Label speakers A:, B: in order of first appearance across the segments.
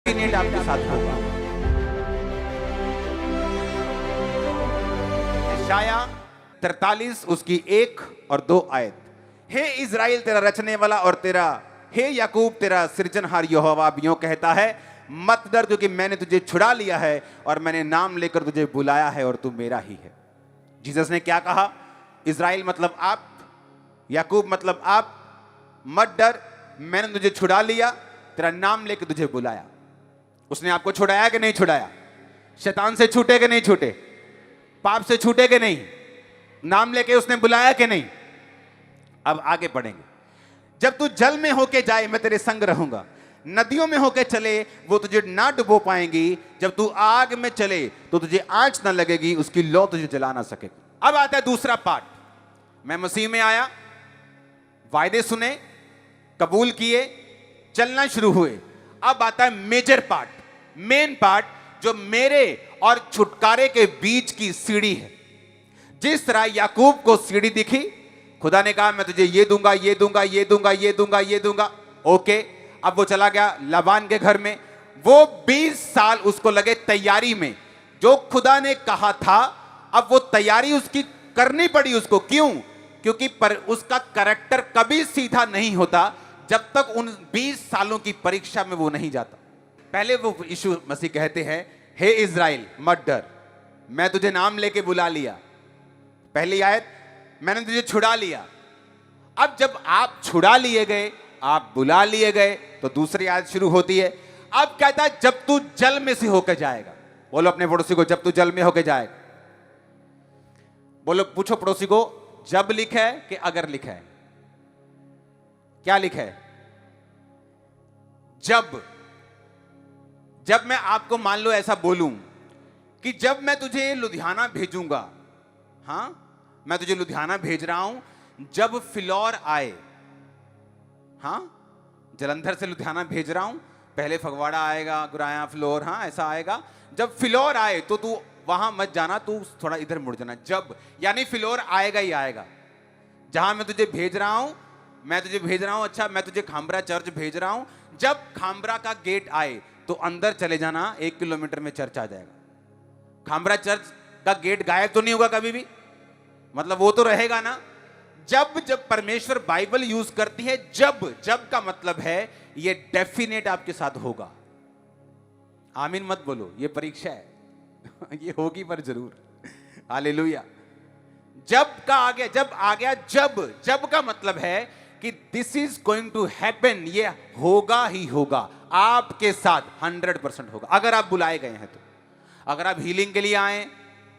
A: Definite आपके साथ होगा। यशाया 43 उसकी 1 और 2 आयत। हे इज़राइल तेरा रचने वाला और तेरा, हे याकूब तेरा सृजनहार यहोवा यूं कहता है, मत डर क्योंकि मैंने तुझे छुड़ा लिया है और मैंने नाम लेकर तुझे बुलाया है और तू मेरा ही है। जीसस ने क्या कहा? इज़राइल मतलब आप, याकूब मतलब आप, मत डर, मैंने तुझे छुड़ा लिया, तेरा नाम लेकर तुझे बुलाया। उसने आपको छुड़ाया कि नहीं छुड़ाया? शैतान से छूटे कि नहीं छूटे? पाप से छूटे कि नहीं? नाम लेके उसने बुलाया कि नहीं? अब आगे पढ़ेंगे। जब तू जल में होके जाए मैं तेरे संग रहूंगा, नदियों में होके चले वो तुझे ना डुबो पाएंगी, जब तू आग में चले तो तुझे आंच ना लगेगी, उसकी लौ तुझे जला ना सकेगी। अब आता है दूसरा पार्ट। मैं मसीह में आया, वायदे सुने, कबूल किए, चलना शुरू हुए। अब आता है मेजर पार्ट, मेन पार्ट, जो मेरे और छुटकारे के बीच की सीढ़ी है। जिस तरह याकूब को सीढ़ी दिखी, खुदा ने कहा मैं तुझे ये दूंगा, ये दूंगा, ये दूंगा, ये दूंगा, ये दूंगा। ओके, अब वो चला गया लाबान के घर में। वो 20 साल उसको लगे तैयारी में, जो खुदा ने कहा था। अब वो तैयारी उसकी करनी पड़ी उसको। क्यों? क्योंकि पर उसका कैरेक्टर कभी सीधा नहीं होता जब तक उन 20 सालों की परीक्षा में वो नहीं जाता। पहले वो यीशु मसीह कहते हैं, हे इज़राइल मत डर, मैं तुझे नाम लेके बुला लिया। पहली आयत, मैंने तुझे छुड़ा लिया। अब जब आप छुड़ा लिए गए, आप बुला लिए गए, तो दूसरी आयत शुरू होती है। अब कहता है जब तू जल में से होकर जाएगा। बोलो अपने पड़ोसी को, जब तू जल में होकर जाएगा। बोलो, पूछो पड़ोसी को, जब लिखा है कि अगर लिखा है? क्या लिखा है? जब मैं आपको मान लो ऐसा बोलूं कि जब मैं तुझे लुधियाना भेजूंगा, हां मैं तुझे लुधियाना भेज रहा हूं, जब फिलौर आए, हां जलंधर से लुधियाना भेज रहा हूं, पहले फगवाड़ा आएगा, गुराया, फिलौर, हां ऐसा आएगा। जब फिलौर आए तो तू वहां मत जाना, तू थोड़ा इधर मुड़ जाना। जब यानी फिलौर आएगा ही आएगा। जहां मैं तुझे भेज रहा हूं, मैं तुझे भेज रहा हूं, अच्छा मैं तुझे खामरा चर्च भेज रहा हूं, जब खामरा का गेट आए तो अंदर चले जाना, 1 किलोमीटर में चर्च आ जाएगा। खामरा चर्च का गेट गायब तो नहीं होगा कभी भी, मतलब वो तो रहेगा ना। जब परमेश्वर बाइबल यूज करती है, जब का मतलब है ये डेफिनेट आपके साथ होगा। आमीन मत बोलो, ये परीक्षा है ये होगी पर जरूर। हालेलुया। जब आ गया, जब का मतलब है कि this is going to happen, ये होगा ही होगा आपके साथ, 100% होगा। अगर आप बुलाए गए हैं तो, अगर आप हीलिंग के लिए आए,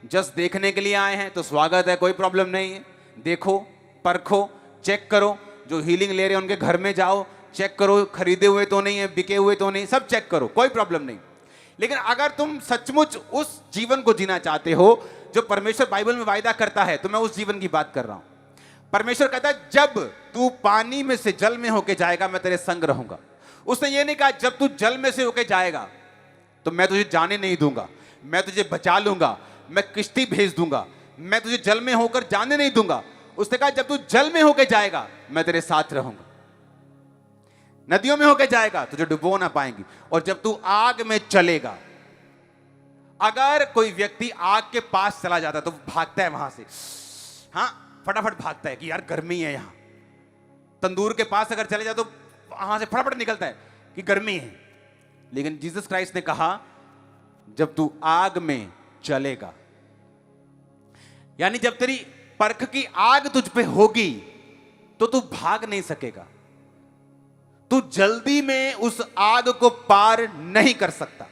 A: जस्ट देखने के लिए आए हैं तो स्वागत है, कोई प्रॉब्लम नहीं है। देखो, परखो, चेक करो। जो हीलिंग ले रहे हैं उनके घर में जाओ, चेक करो खरीदे हुए तो नहीं है, बिके हुए तो नहीं, सब चेक करो, कोई प्रॉब्लम नहीं। लेकिन अगर तुम सचमुच उस जीवन को जीना चाहते हो जो परमेश्वर बाइबल में वायदा करता है, तो मैं उस जीवन की बात कर रहा हूं। परमेश्वर कहता है जब तू पानी में से जल में होके जाएगा मैं तेरे संग रहूंगा। उसने ये नहीं कहा जब तू जल में से होके जाएगा तो मैं तुझे जाने नहीं दूंगा, मैं तुझे बचा लूंगा, मैं किश्ती भेज दूंगा, मैं तुझे जल में होकर जाने नहीं दूंगा। उसने कहा जब तू जल में होके जाएगा मैं तेरे साथ रहूंगा। नदियों में होके जाएगा तुझे डुबो ना पाएंगी। और जब तू आग में चलेगा, अगर कोई व्यक्ति आग के पास चला जाता है तो भागता है वहां से, हाँ फटाफट भागता है कि यार गर्मी है यहां। तंदूर के पास अगर चले जाए तो वहां से फटाफट निकलता है कि गर्मी है। लेकिन जीसस क्राइस्ट ने कहा जब तू आग में चलेगा, यानी जब तेरी परख की आग तुझ पे होगी तो तू भाग नहीं सकेगा। तू जल्दी में उस आग को पार नहीं कर सकता।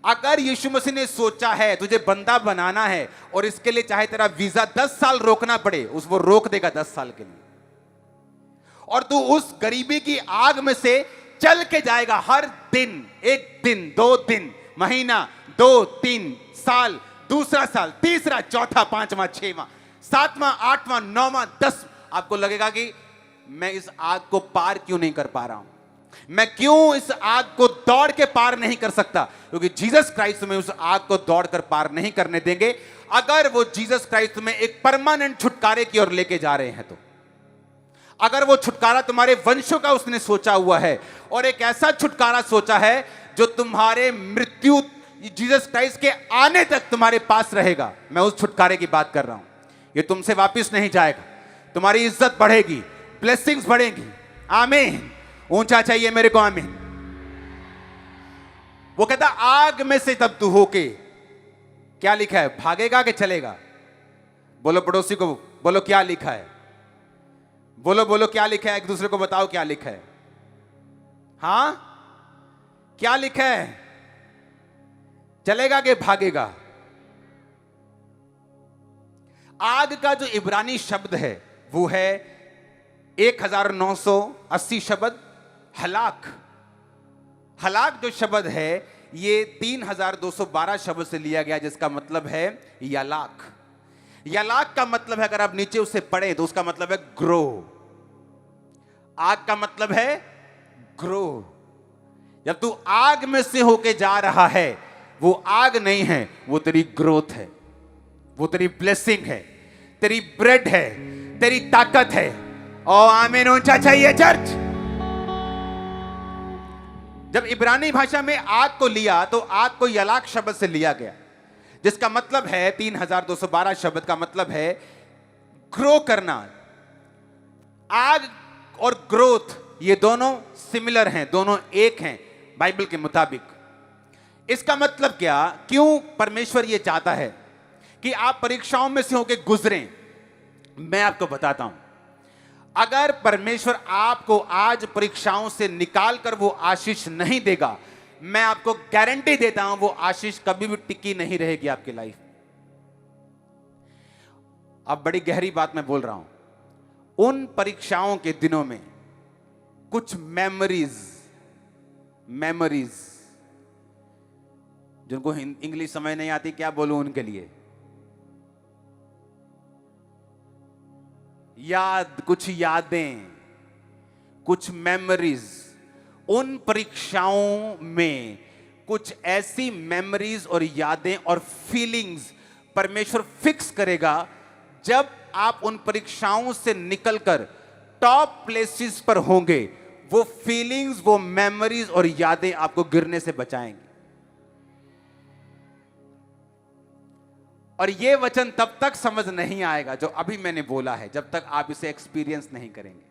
A: अगर यीशु मसीह ने सोचा है तुझे बंदा बनाना है और इसके लिए चाहे तेरा वीजा 10 साल रोकना पड़े, वो रोक देगा 10 साल के लिए। और तू उस गरीबी की आग में से चल के जाएगा हर दिन, 1 दिन, 2 दिन, महीना, 2, 3 साल, दूसरा साल, तीसरा, चौथा, 5वां, 6वां, 7वां, 8वां, 9वां, 10। आपको लगेगा कि मैं इस आग को पार क्यों नहीं कर पा रहा हूं, मैं क्यों इस आग को दौड़ के पार नहीं कर सकता? क्योंकि जीसस क्राइस्ट में उस आग को दौड़ कर पार नहीं करने देंगे। अगर वो जीसस क्राइस्ट में एक परमानेंट छुटकारे की ओर लेके जा रहे हैं तो, अगर वो छुटकारा तुम्हारे वंशों का उसने सोचा हुआ है और एक ऐसा छुटकारा सोचा है जो तुम्हारे मृत्यु जीसस क्राइस्ट के आने तक तुम्हारे पास रहेगा। मैं उस छुटकारे की बात कर रहा हूं। ये तुमसे वापस नहीं जाएगा। तुम्हारी इज्जत बढ़ेगी, ब्लेसिंग्स बढ़ेंगी। आमीन। ऊंचा चाहिए मेरे को, आमीन। वो कहता आग में से तब तू होके, क्या लिखा है, भागेगा कि चलेगा? बोलो पड़ोसी को, बोलो क्या लिखा है। बोलो बोलो क्या लिखा है, एक दूसरे को बताओ क्या लिखा है। हां, क्या लिखा है? चलेगा कि भागेगा? आग का जो इब्रानी शब्द है वो है 1980 शब्द हलाक। हलाक जो शब्द है ये 3212 शब्द से लिया गया, जिसका मतलब है यालाक। यालाक का मतलब है, अगर आप नीचे उसे पढ़े तो उसका मतलब है ग्रो। आग का मतलब है ग्रो। जब तू आग में से होके जा रहा है, वो आग नहीं है, वो तेरी ग्रोथ है, वो तेरी ब्लेसिंग है, तेरी ब्रेड है, तेरी ताकत है। ओ आमीन। ऊंचा चाहिए चर्च। जब इब्रानी भाषा में आग को लिया तो आग को यलाक शब्द से लिया गया, जिसका मतलब है 3212 शब्द का मतलब है ग्रो करना। आग और ग्रोथ ये दोनों सिमिलर हैं, दोनों एक हैं बाइबल के मुताबिक। इसका मतलब क्या, क्यों परमेश्वर ये चाहता है कि आप परीक्षाओं में से होकर गुजरें? मैं आपको बताता हूं। अगर परमेश्वर आपको आज परीक्षाओं से निकाल कर वो आशीष नहीं देगा, मैं आपको गारंटी देता हूं वो आशीष कभी भी टिकी नहीं रहेगी आपकी लाइफ। अब बड़ी गहरी बात मैं बोल रहा हूं। उन परीक्षाओं के दिनों में कुछ मेमोरीज जिनको इंग्लिश समझ नहीं आती, क्या बोलूं उनके लिए, कुछ यादें, कुछ मेमोरीज। उन परीक्षाओं में कुछ ऐसी मेमोरीज और यादें और फीलिंग्स परमेश्वर फिक्स करेगा। जब आप उन परीक्षाओं से निकलकर टॉप प्लेसेस पर होंगे, वो फीलिंग्स, वो मेमोरीज और यादें आपको गिरने से बचाएंगे। और ये वचन तब तक समझ नहीं आएगा जो अभी मैंने बोला है, जब तक आप इसे एक्सपीरियंस नहीं करेंगे।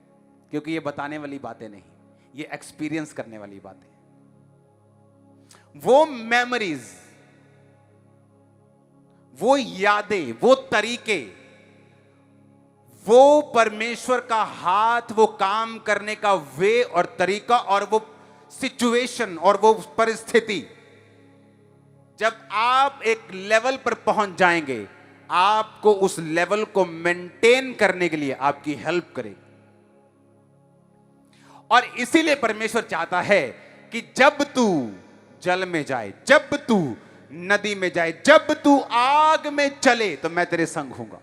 A: क्योंकि ये बताने वाली बातें नहीं, ये एक्सपीरियंस करने वाली बातें। वो मेमोरीज, वो यादें, वो तरीके, वो परमेश्वर का हाथ, वो काम करने का वे और तरीका, और वो सिचुएशन और वो परिस्थिति, जब आप एक लेवल पर पहुंच जाएंगे, आपको उस लेवल को मेंटेन करने के लिए आपकी हेल्प करेगी। और इसीलिए परमेश्वर चाहता है कि जब तू जल में जाए, जब तू नदी में जाए, जब तू आग में चले, तो मैं तेरे संग हूंगा।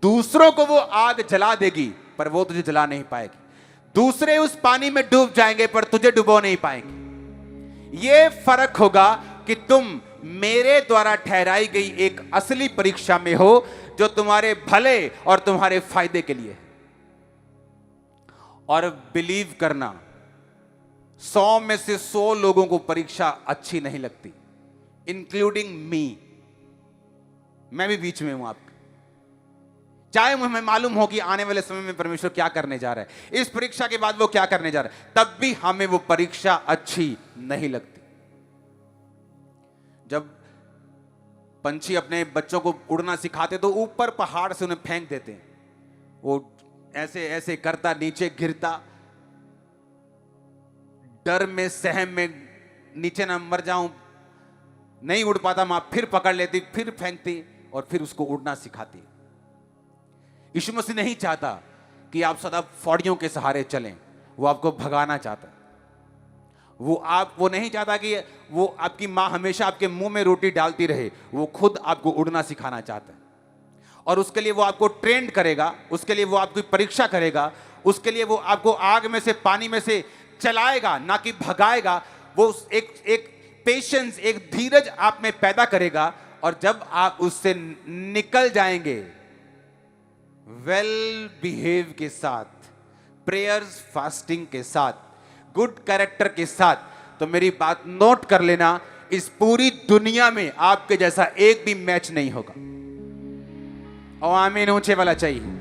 A: दूसरों को वो आग जला देगी पर वो तुझे जला नहीं पाएगी। दूसरे उस पानी में डूब जाएंगे पर तुझे डुबो नहीं पाएंगे। ये फर्क होगा कि तुम मेरे द्वारा ठहराई गई एक असली परीक्षा में हो, जो तुम्हारे भले और तुम्हारे फायदे के लिए है। और बिलीव करना, 100 में से 100 लोगों को परीक्षा अच्छी नहीं लगती, इंक्लूडिंग मी। मैं भी बीच में हूं आपके। चाहे हमें मालूम हो कि आने वाले समय में परमेश्वर क्या करने जा रहा है, इस परीक्षा के बाद वो क्या करने जा रहा है, तब भी हमें वो परीक्षा अच्छी नहीं लगती। जब पंछी अपने बच्चों को उड़ना सिखाते तो ऊपर पहाड़ से उन्हें फेंक देते हैं, वो ऐसे ऐसे करता, नीचे गिरता, डर में, सहम में, नीचे ना मर जाऊं, नहीं उड़ पाता, मां फिर पकड़ लेती, फिर फेंकती और फिर उसको उड़ना सिखाती। यीशु मसीह नहीं चाहता कि आप सदा फौड़ियों के सहारे चलें, वो आपको भगाना चाहता है। वो नहीं चाहता कि वो आपकी मां हमेशा आपके मुंह में रोटी डालती रहे, वो खुद आपको उड़ना सिखाना चाहता है। और उसके लिए वो आपको ट्रेंड करेगा, उसके लिए वो आपकी परीक्षा करेगा, उसके लिए वो आपको आग में से, पानी में से चलाएगा, ना कि भगाएगा। वो एक पेशेंस, एक धीरज आप में पैदा करेगा। और जब आप उससे निकल जाएंगे वेल बिहेव के साथ, प्रेयर्स, फास्टिंग के साथ, गुड कैरेक्टर के साथ, तो मेरी बात नोट कर लेना, इस पूरी दुनिया में आपके जैसा एक भी मैच नहीं होगा। और आमीन ऊंचे वाला चाहिए।